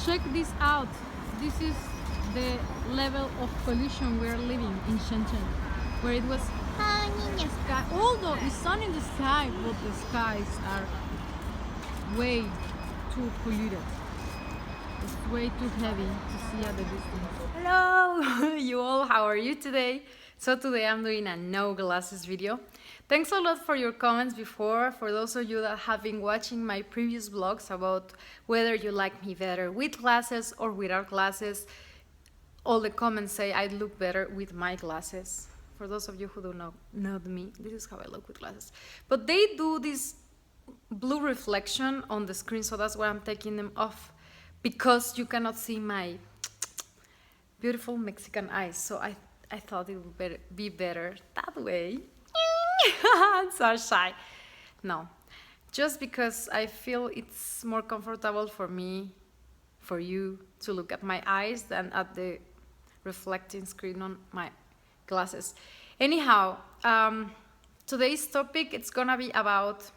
Check this out. This is the level of pollution we're living in Shenzhen, where it was sky, although it's sun in the sky, but the skies are way too polluted. It's way too heavy to see at the distance. Hello, you all, how are you today? So today I'm doing a no glasses video. Thanks a lot for your comments before. For those of you that have been watching my previous vlogs about whether you like me better with glasses or without glasses, all the comments say I look better with my glasses. For those of you who do not know me, this is how I look with glasses. But they do this blue reflection on the screen, so that's why I'm taking them off, because you cannot see my beautiful Mexican eyes. So I thought it would be better that way. I'm so shy. No, just because I feel it's more comfortable for me, for you to look at my eyes than at the reflecting screen on my glasses. Anyhow, today's topic, it's gonna be about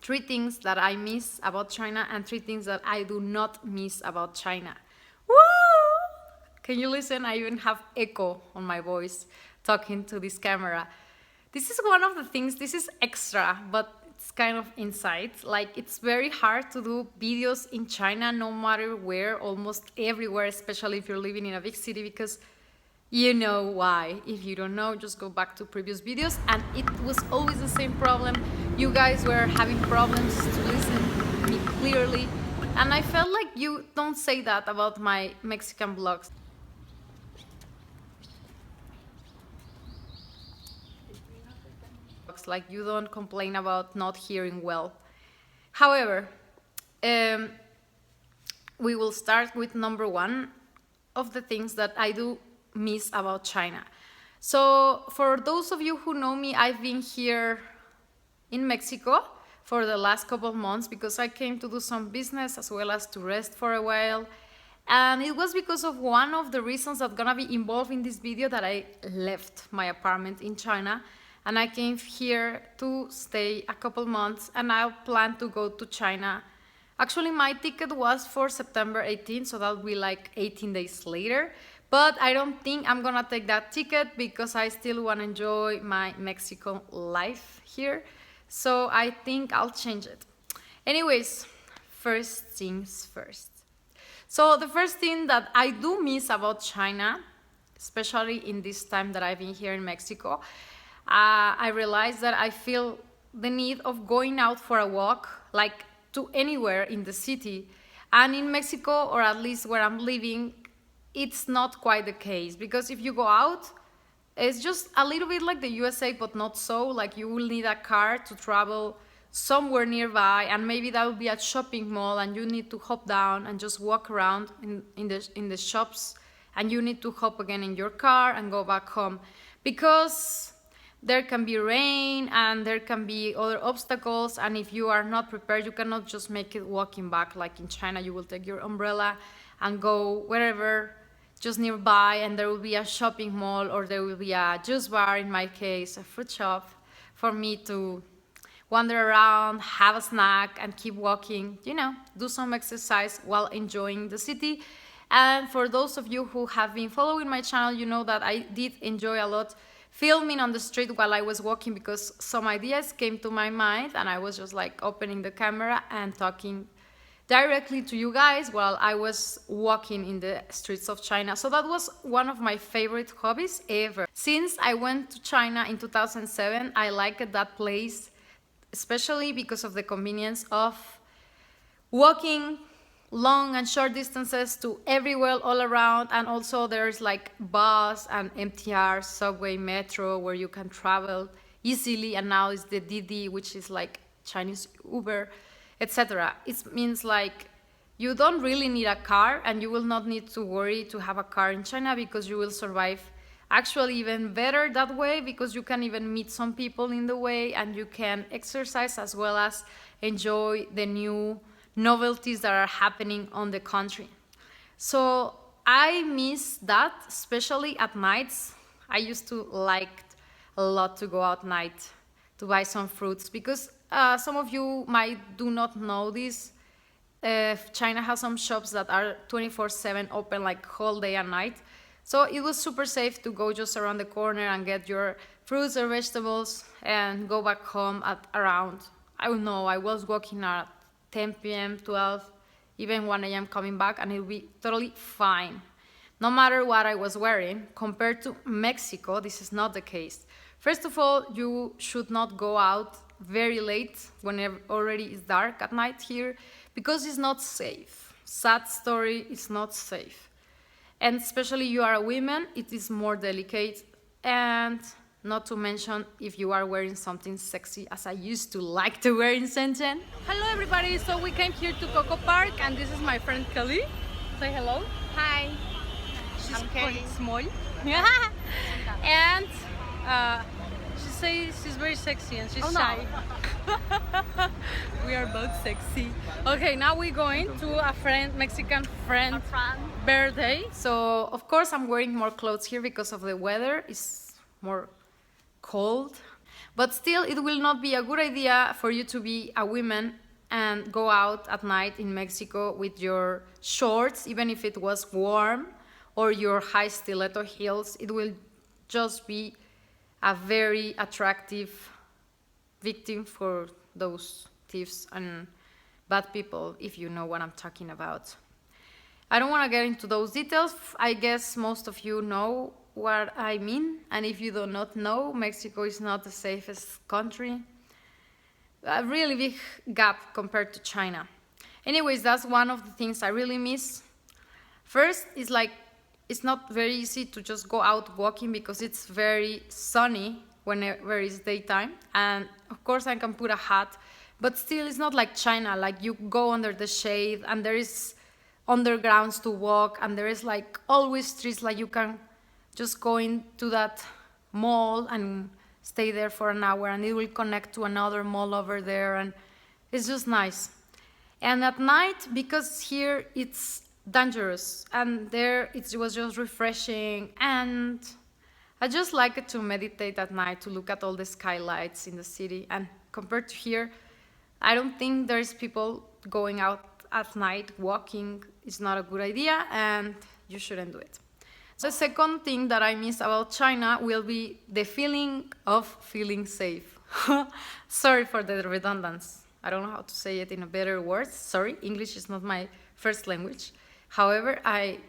3 things that I miss about China and 3 things that I do not miss about China. Woo! Can you listen? I even have echo on my voice talking to this camera. This is one of the things, this is extra, but it's kind of insight. Like, it's very hard to do videos in China, no matter where, almost everywhere, especially if you're living in a big city, because you know why. If you don't know, just go back to previous videos, and it was always the same problem. You guys were having problems to listen to me clearly, and I felt like you don't say that about my Mexican vlogs. Like, you don't complain about not hearing well. However, we will start with number 1 of the things that I do miss about China. So for those of you who know me, I've been here in Mexico for the last couple of months because I came to do some business as well as to rest for a while. And it was because of one of the reasons that's gonna be involved in this video that I left my apartment in China, and I came here to stay a couple months, and I plan to go to China. Actually, my ticket was for September 18th, so that'll be like 18 days later. But I don't think I'm gonna take that ticket because I still wanna enjoy my Mexican life here. So I think I'll change it. Anyways, first things first. So the first thing that I do miss about China, especially in this time that I've been here in Mexico, I realized that I feel the need of going out for a walk, like to anywhere in the city. And in Mexico, or at least where I'm living, it's not quite the case, because if you go out, it's just a little bit like the USA, but not so. Like, you will need a car to travel somewhere nearby, and maybe that will be a shopping mall, and you need to hop down and just walk around in the shops, and you need to hop again in your car and go back home, because there can be rain and there can be other obstacles, and if you are not prepared, you cannot just make it walking back. Like in China, you will take your umbrella and go wherever, just nearby, and there will be a shopping mall, or there will be a juice bar, in my case, a fruit shop, for me to wander around, have a snack, and keep walking, you know, do some exercise while enjoying the city. And for those of you who have been following my channel, you know that I did enjoy a lot filming on the street while I was walking, because some ideas came to my mind, and I was just like opening the camera and talking directly to you guys while I was walking in the streets of China. So that was one of my favorite hobbies ever. Since I went to China in 2007, I liked that place, especially because of the convenience of walking long and short distances to everywhere all around, and also there's like bus and MTR, subway, metro, where you can travel easily, and now it's the Didi, which is like Chinese Uber, etc. It means like you don't really need a car, and you will not need to worry to have a car in China, because you will survive actually even better that way, because you can even meet some people in the way, and you can exercise as well as enjoy the new novelties that are happening on the country. So I miss that, especially at nights. I used to like a lot to go out night to buy some fruits, because some of you might do not know this. China has some shops that are 24/7 open, like whole day and night. So it was super safe to go just around the corner and get your fruits or vegetables and go back home at around, I don't know, I was walking at 10 p.m., 12, even 1 a.m. coming back, and it would be totally fine. No matter what I was wearing. Compared to Mexico, this is not the case. First of all, you should not go out very late when it already is dark at night here, because it's not safe. Sad story, it's not safe. And especially you are a woman, it is more delicate. And not to mention if you are wearing something sexy, as I used to like to wear in Shenzhen. Hello everybody, so we came here to Coco Park and this is my friend Kelly. Say hello. Hi, She's I'm quite Kelly. small. And she says she's very sexy and she's Oh, no. shy. We are both sexy. Okay, now we're going to a Mexican friend birthday. So of course I'm wearing more clothes here because of the weather. It's more cold. But still, it will not be a good idea for you to be a woman and go out at night in Mexico with your shorts, even if it was warm, or your high stiletto heels. It will just be a very attractive victim for those thieves and bad people, if you know what I'm talking about. I don't want to get into those details. I guess most of you know what I mean. And if you do not know, Mexico is not the safest country. A really big gap compared to China. Anyways, that's one of the things I really miss. First, is like, it's not very easy to just go out walking because it's very sunny whenever it's daytime. And of course I can put a hat, but still it's not like China. Like you go under the shade and there is undergrounds to walk and there is like always streets, like you can just go into that mall and stay there for an hour and it will connect to another mall over there, and it's just nice. And at night, because here it's dangerous and there it was just refreshing, and I just like it to meditate at night, to look at all the skylights in the city. And compared to here, I don't think there's people going out at night walking. It's not a good idea and you shouldn't do it. So the second thing that I miss about China will be the feeling of feeling safe. Sorry for the redundancy. I don't know how to say it in a better words. Sorry, English is not my first language. However, I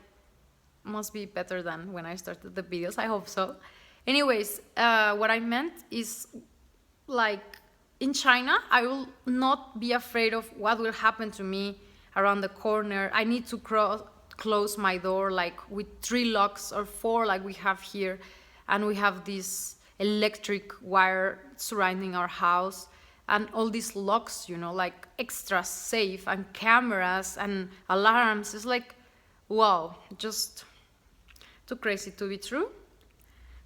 must be better than when I started the videos. I hope so. Anyways, what I meant is, like, in China, I will not be afraid of what will happen to me around the corner. I need to close my door like with 3 locks or 4 like we have here, and we have this electric wire surrounding our house and all these locks, you know, like extra safe, and cameras and alarms. It's like, wow, just too crazy to be true.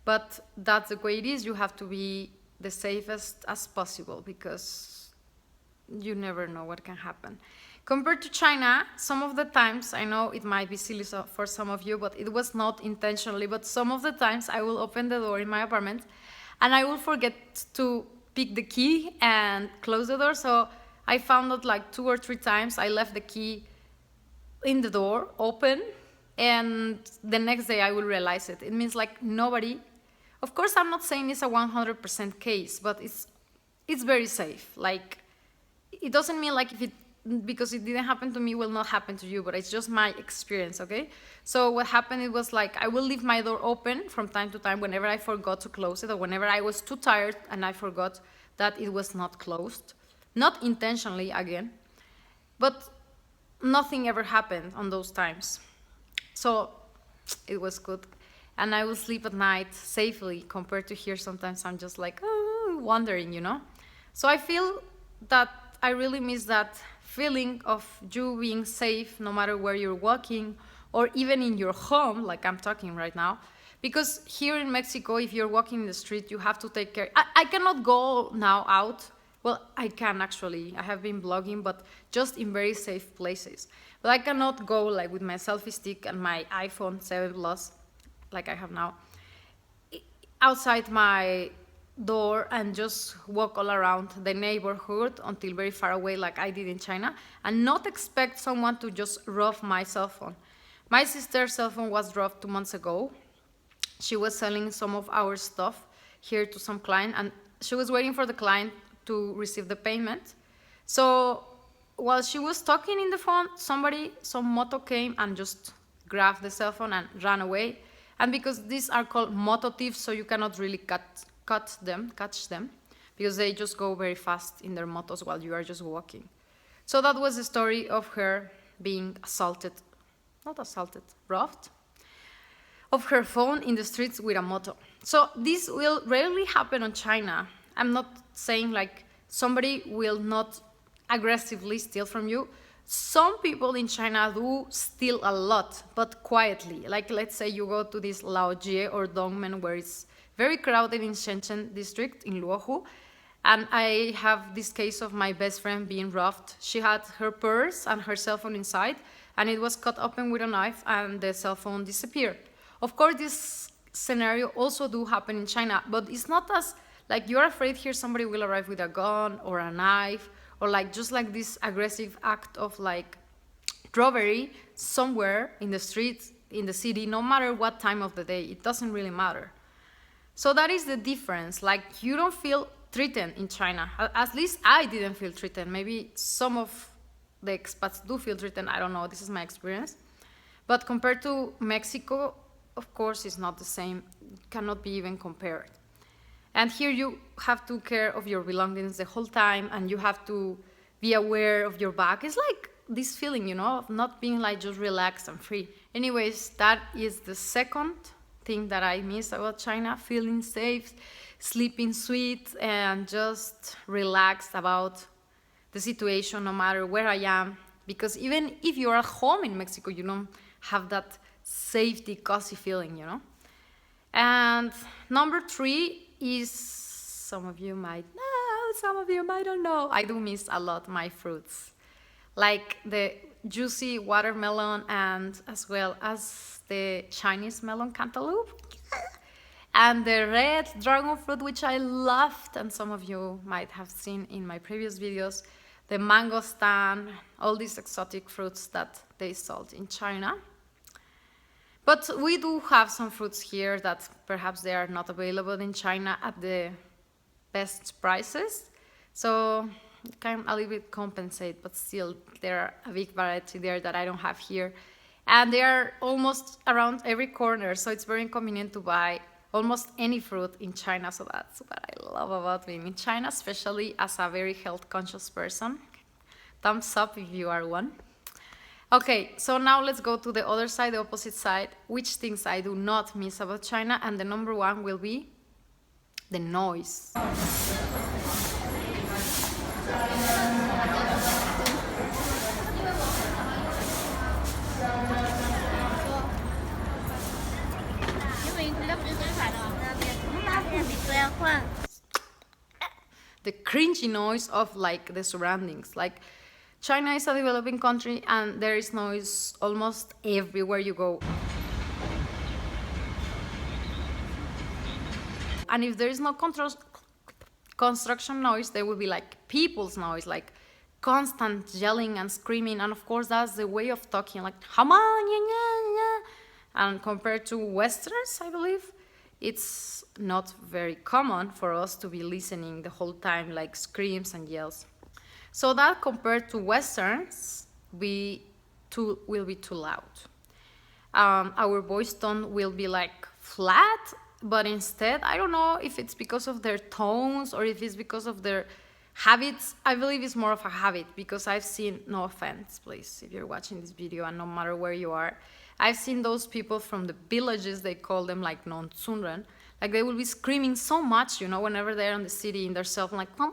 But that's the way it is. You have to be the safest as possible because you never know what can happen. Compared to China, some of the times, I know it might be silly for some of you, but it was not intentionally, but some of the times I will open the door in my apartment and I will forget to pick the key and close the door. So I found out like 2 or 3 times I left the key in the door open, and the next day I will realize it. It means like nobody, of course I'm not saying it's a 100% case, but it's very safe. Like, it doesn't mean like if it, because it didn't happen to me, will not happen to you, but it's just my experience, okay? So what happened, it was like I will leave my door open from time to time whenever I forgot to close it, or whenever I was too tired and I forgot that it was not closed. Not intentionally, again, but nothing ever happened on those times. So it was good. And I will sleep at night safely, compared to here. Sometimes I'm just like, oh, wondering, you know? So I feel that I really miss that feeling of you being safe no matter where you're walking, or even in your home, like I'm talking right now. Because here in Mexico, if you're walking in the street, you have to take care. I cannot go now out. Well, I can actually. I have been blogging, but just in very safe places. But I cannot go like with my selfie stick and my iPhone 7 Plus, like I have now, outside my door and just walk all around the neighborhood until very far away, like I did in China, and not expect someone to just rob my cell phone. My sister's cell phone was robbed 2 months ago. She was selling some of our stuff here to some client, and she was waiting for the client to receive the payment. So while she was talking in the phone, some moto came and just grabbed the cell phone and ran away. And because these are called moto thieves, so you cannot really catch them, because they just go very fast in their motos while you are just walking. So that was the story of her being robbed of her phone in the streets with a moto. So this will rarely happen on China. I'm not saying like somebody will not aggressively steal from you. Some people in China do steal a lot, but quietly. Like let's say you go to this Laojie or Dongmen, where it's very crowded in Shenzhen district in Luohu. And I have this case of my best friend being robbed. She had her purse and her cell phone inside, and it was cut open with a knife, and the cell phone disappeared. Of course, this scenario also do happen in China, but it's not as like you're afraid here somebody will arrive with a gun or a knife, or like just like this aggressive act of like robbery somewhere in the streets, in the city, no matter what time of the day, it doesn't really matter. So that is the difference. Like you don't feel threatened in China. At least I didn't feel threatened. Maybe some of the expats do feel threatened. I don't know. This is my experience. But compared to Mexico, of course, it's not the same. It cannot be even compared. And here you have to care of your belongings the whole time, and you have to be aware of your bag. It's like this feeling, you know, of not being like just relaxed and free. Anyways, that is the second thing that I miss about China, feeling safe, sleeping sweet, and just relaxed about the situation no matter where I am. Because even if you're at home in Mexico, you don't have that safety, cozy feeling, you know? And number 3 is, some of you might know, some of you might not know, I do miss a lot my fruits. Like the juicy watermelon and as well as the Chinese melon cantaloupe. And the red dragon fruit, which I loved, and some of you might have seen in my previous videos, the mangostan, all these exotic fruits that they sold in China. But we do have some fruits here that perhaps they are not available in China at the best prices. So it can a little bit compensate, but still there are a big variety there that I don't have here. And they are almost around every corner, so it's very inconvenient to buy almost any fruit in China. So that's what I love about being in China, especially as a very health conscious person. Thumbs up if you are one. Okay, so now let's go to the other side, the opposite side, which things I do not miss about China, and the number 1 will be the noise. The cringy noise of like the surroundings. Like China is a developing country and there is noise almost everywhere you go. And if there is no construction noise, there will be like people's noise, like constant yelling and screaming. And of course, that's the way of talking, like, and compared to Westerns, I believe, it's not very common for us to be listening the whole time, like screams and yells. So that compared to Westerns, will be too loud. Our voice tone will be like flat, but instead, I don't know if it's because of their tones or if it's because of their habits. I believe it's more of a habit because I've seen, no offense, please, if you're watching this video and no matter where you are, I've seen those people from the villages, they call them like non-Sunren, like they will be screaming so much, you know, whenever they're in the city in their cell phone, like, ah!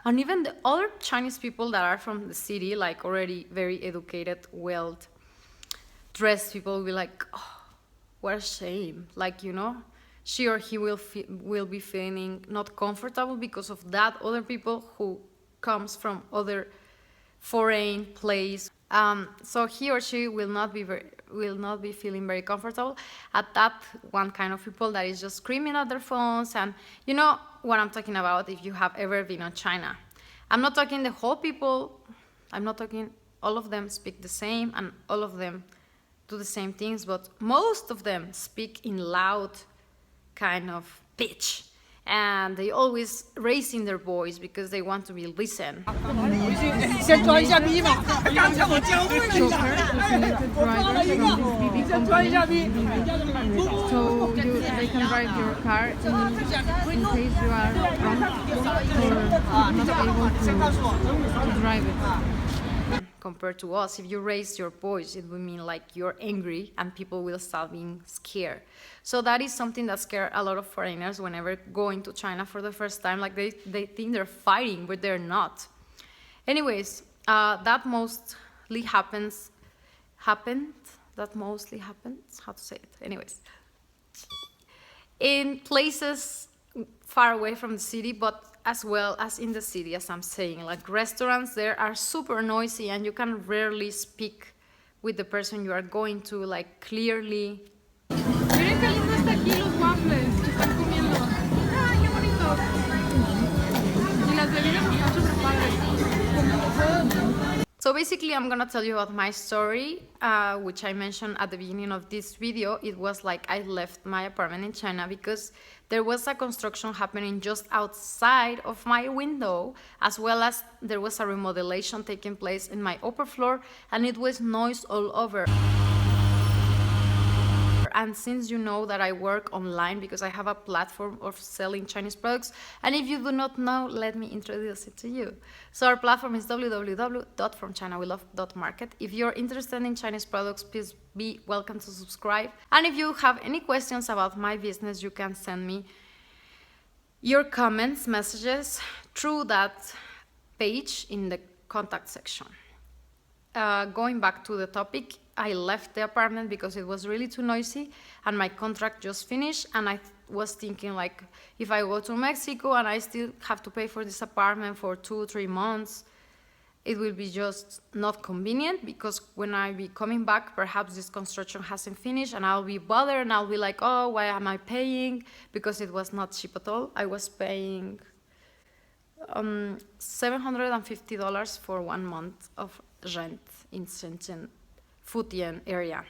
And even the other Chinese people that are from the city, like already very educated, well-dressed people will be like, oh, what a shame. Like, you know, she or he will be feeling not comfortable because of that other people who comes from other foreign place. So he or she will not be will not be feeling very comfortable at that one kind of people that is just screaming at their phones. And you know what I'm talking about if you have ever been on China. I'm not talking the whole people, I'm not talking all of them speak the same and all of them do the same things, but most of them speak in loud kind of pitch, and they always raising their voice because they want to be listened. So they can drive your car in case you are drunk or not able to drive it. Compared to us, if you raise your voice, it would mean like you're angry and people will start being scared. So that is something that scares a lot of foreigners whenever going to China for the first time. Like they think they're fighting, but they're not. Anyways, that mostly happens, how to say it? Anyways, in places far away from the city, but as well as in the city, as I'm saying, like restaurants there are super noisy and you can rarely speak with the person you are going to, like clearly. Miren qué lindo está aquí los waffles que están comiendo. ¡Ay, qué bonito! Y las bebidas están súper padres. So basically, I'm gonna tell you about my story, which I mentioned at the beginning of this video. It was like I left my apartment in China because there was a construction happening just outside of my window, as well as there was a remodelation taking place in my upper floor, and it was noise all over. And since you know that I work online because I have a platform of selling Chinese products, and if you do not know, let me introduce it to you. So our platform is www.fromchinawelove.market. If you're interested in Chinese products, please be welcome to subscribe. And if you have any questions about my business, you can send me your comments, messages through that page in the contact section. Going back to the topic, I left the apartment because it was really too noisy and my contract just finished, and I was thinking like, if I go to Mexico and I still have to pay for this apartment for 2-3 months, it will be just not convenient, because when I be coming back, perhaps this construction hasn't finished and I'll be bothered and I'll be like, oh, why am I paying? Because it was not cheap at all. I was paying $750 for 1 month of rent in Shenzhen, Futian area.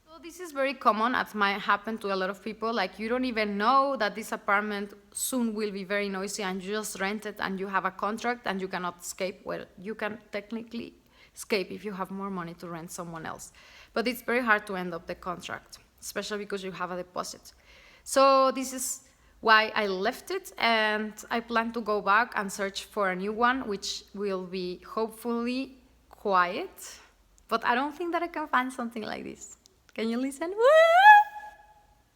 So this is very common, as might happen to a lot of people. Like you don't even know that this apartment soon will be very noisy and you just rent it and you have a contract and you cannot escape. Well, you can technically escape if you have more money to rent someone else. But it's very hard to end up the contract, especially because you have a deposit. So this is why I left it, and I plan to go back and search for a new one, which will be hopefully quiet. But I don't think that I can find something like this. Can you listen?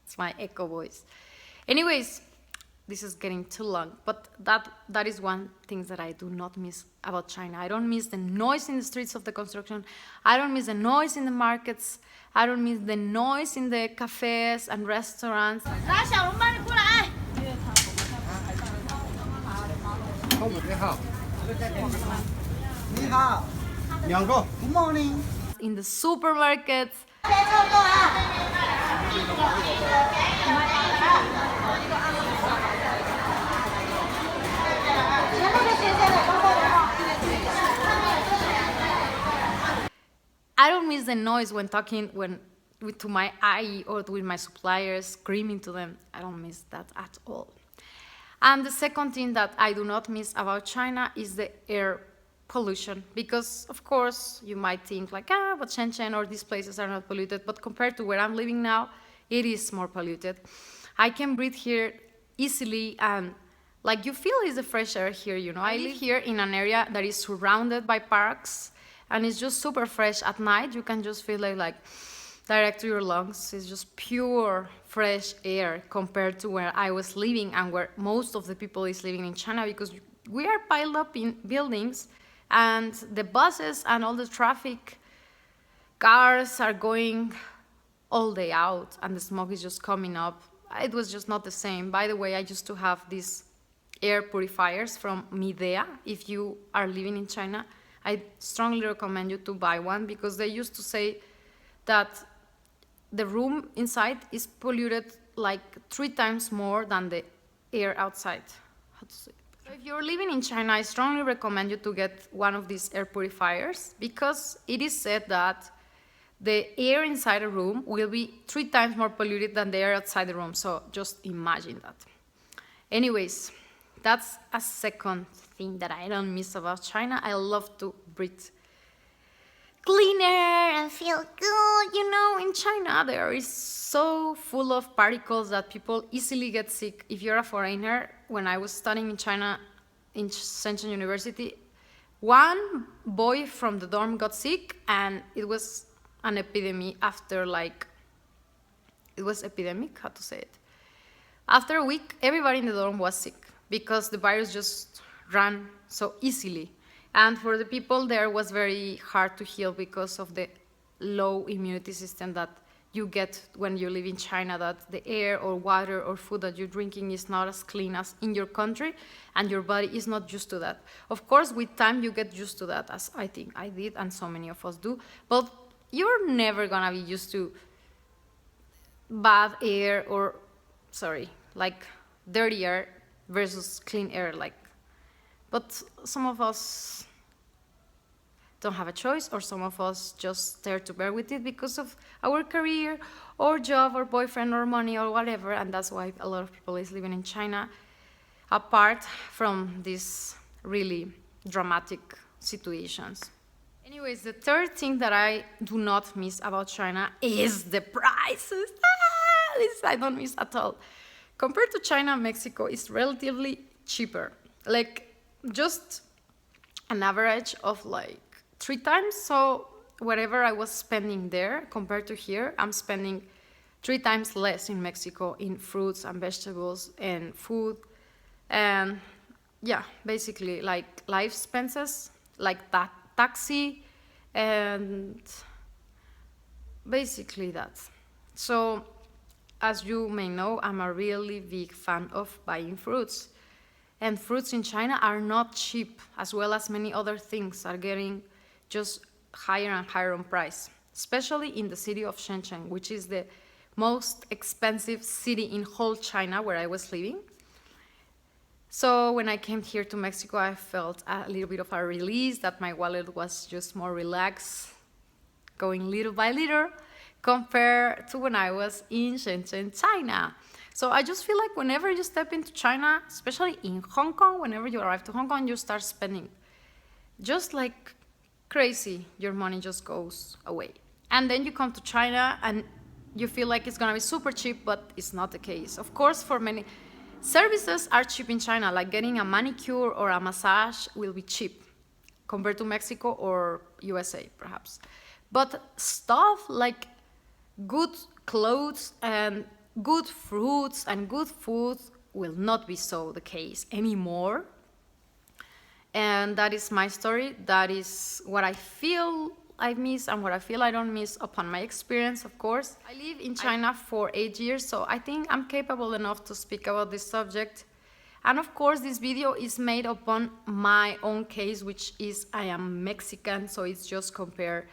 It's my echo voice. Anyways, this is getting too long, but that is one thing that I do not miss about China. I don't miss the noise in the streets of the construction. I don't miss the noise in the markets. I don't miss the noise in the cafes and restaurants. Good morning. In the supermarkets. I don't miss the noise when talking to my IE or with my suppliers, screaming to them. I don't miss that at all. And the second thing that I do not miss about China is the air pollution, because of course you might think like, but Shenzhen or these places are not polluted, but compared to where I'm living now, it is more polluted. I can breathe here easily, and like you feel is the fresh air here, you know. I live here in an area that is surrounded by parks, and it's just super fresh. At night you can just feel like direct to your lungs. It's just pure fresh air compared to where I was living and where most of the people is living in China, because we are piled up in buildings and the buses and all the traffic cars are going all day out and the smoke is just coming up. It was just not the same. By the way, I used to have these air purifiers from Midea. If you are living in China, I strongly recommend you to buy one, because they used to say that the room inside is polluted like 3 times more than the air outside. How to say it? So if you're living in China, I strongly recommend you to get one of these air purifiers, because it is said that the air inside a room will be 3 times more polluted than the air outside the room. So just imagine that. Anyways, that's a second thing that I don't miss about China. I love to breathe clean air and feel good. You know, in China, there is so full of particles that people easily get sick. If you're a foreigner, when I was studying in China, in Shenzhen University, one boy from the dorm got sick, and it was an epidemic after it was epidemic, how to say it. After a week, everybody in the dorm was sick because the virus just ran so easily. And for the people there was very hard to heal because of the low immunity system that you get when you live in China, that the air or water or food that you're drinking is not as clean as in your country, and your body is not used to that. Of course, with time you get used to that, as I think I did and so many of us do, but you're never gonna be used to bad air or, like dirty air versus clean air, but some of us don't have a choice, or some of us just dare to bear with it because of our career or job or boyfriend or money or whatever, and that's why a lot of people is living in China, apart from these really dramatic situations. Anyways, the third thing that I do not miss about China is the prices. This I don't miss at all. Compared to China, Mexico is relatively cheaper. Like, just an average of 3 times. So whatever I was spending there compared to here, I'm spending 3 times less in Mexico in fruits and vegetables and food. And yeah, basically like life expenses, like that taxi, and basically that. So as you may know, I'm a really big fan of buying fruits. And fruits in China are not cheap, as well as many other things are getting just higher and higher on price, especially in the city of Shenzhen, which is the most expensive city in whole China where I was living. So when I came here to Mexico, I felt a little bit of a release, that my wallet was just more relaxed, going little by little, compared to when I was in Shenzhen, China. So I just feel like whenever you step into China, especially in Hong Kong, whenever you arrive to Hong Kong, you start spending just like crazy. Your money just goes away. And then you come to China and you feel like it's gonna be super cheap, but it's not the case. Of course, for many services are cheap in China, like getting a manicure or a massage will be cheap compared to Mexico or USA, perhaps. But stuff like good clothes and good fruits and good food will not be so the case anymore. And that is my story. That is what I feel I miss and what I feel I don't miss upon my experience, of course. I live in China for 8 years, so I think I'm capable enough to speak about this subject. And of course, this video is made upon my own case, which is I am Mexican, so it's just compare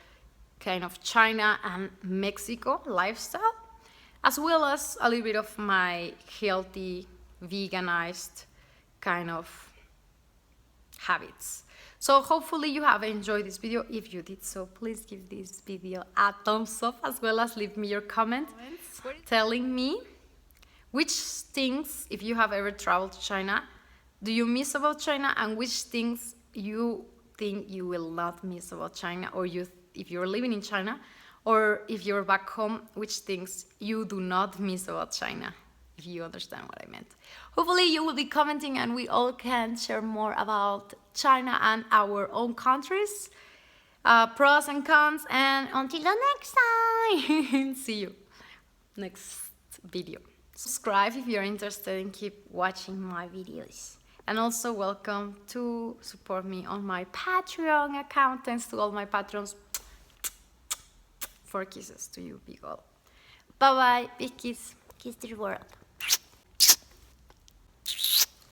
kind of China and Mexico lifestyle, as well as a little bit of my healthy, veganized kind of habits. So hopefully you have enjoyed this video. If you did so, please give this video a thumbs up, as well as leave me your comments telling me which things, if you have ever traveled to China, do you miss about China, and which things you think you will not miss about China, or if you're living in China, or if you're back home, which things you do not miss about China, if you understand what I meant. Hopefully you will be commenting and we all can share more about China and our own countries, pros and cons, and until the next time, see you next video. Subscribe if you're interested and keep watching my videos. And also welcome to support me on my Patreon account. Thanks to all my patrons. 4 kisses to you, big ol'. Bye bye, big kiss. Kiss the world.